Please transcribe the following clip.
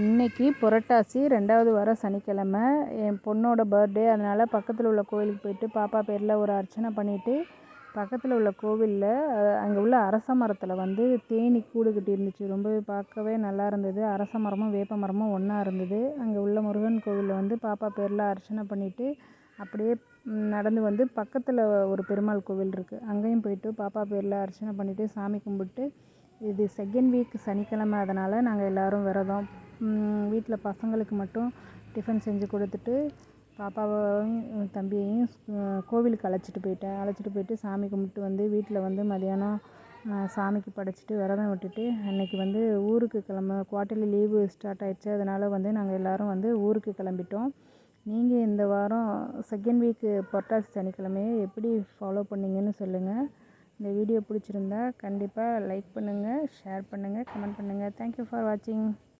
இன்னைக்கு புரட்டாசி 2வது வாரம் சனிக்கிழமை. என் பொண்ணோட பர்த்டே. அதனால் பக்கத்தில் உள்ள கோவிலுக்கு போயிட்டு பாப்பா பேரில் ஒரு அர்ச்சனை பண்ணிவிட்டு, பக்கத்தில் உள்ள கோவிலில் அங்கே உள்ள அரச மரத்தில் வந்து தேனீ கூடு கட்டி இருந்துச்சு. ரொம்பவே பார்க்கவே நல்லா இருந்தது. அரச மரமும் வேப்ப மரமும் ஒன்றா இருந்தது. அங்கே உள்ள முருகன் கோவிலில் வந்து பாப்பா பேரில் அர்ச்சனை பண்ணிவிட்டு அப்படியே நடந்து வந்து பக்கத்தில் ஒரு பெருமாள் கோவில் இருக்குது. அங்கேயும் போயிட்டு பாப்பா பேரில் அர்ச்சனை பண்ணிவிட்டு சாமி கும்பிட்டு, இது செகண்ட் வீக் சனிக்கிழமை. அதனால் நாங்கள் எல்லோரும் விரதம். வீட்டில் பசங்களுக்கு மட்டும் டிஃபன் செஞ்சு கொடுத்துட்டு பாப்பாவையும் தம்பியையும் கோவிலுக்கு அழைச்சிட்டு போயிட்டு சாமி கும்பிட்டு வந்து வீட்டில் வந்து மதியானம் சாமிக்கு படைச்சிட்டு விரதம் விட்டுட்டு அன்றைக்கி வந்து ஊருக்கு குவார்ட்டர்லி லீவு ஸ்டார்ட் ஆகிடுச்சு. அதனால் வந்து நாங்கள் எல்லோரும் வந்து ஊருக்கு கிளம்பிட்டோம். நீங்கள் இந்த வாரம் செகண்ட் வீக்கு புரட்டாசி சனிக்கிழமையை எப்படி ஃபாலோ பண்ணிங்கன்னு சொல்லுங்கள். இந்த வீடியோ பிடிச்சிருந்தா கண்டிப்பாக லைக் பண்ணுங்கள், ஷேர் பண்ணுங்கள், கமெண்ட் பண்ணுங்கள். தேங்க்யூ ஃபார் வாட்சிங்.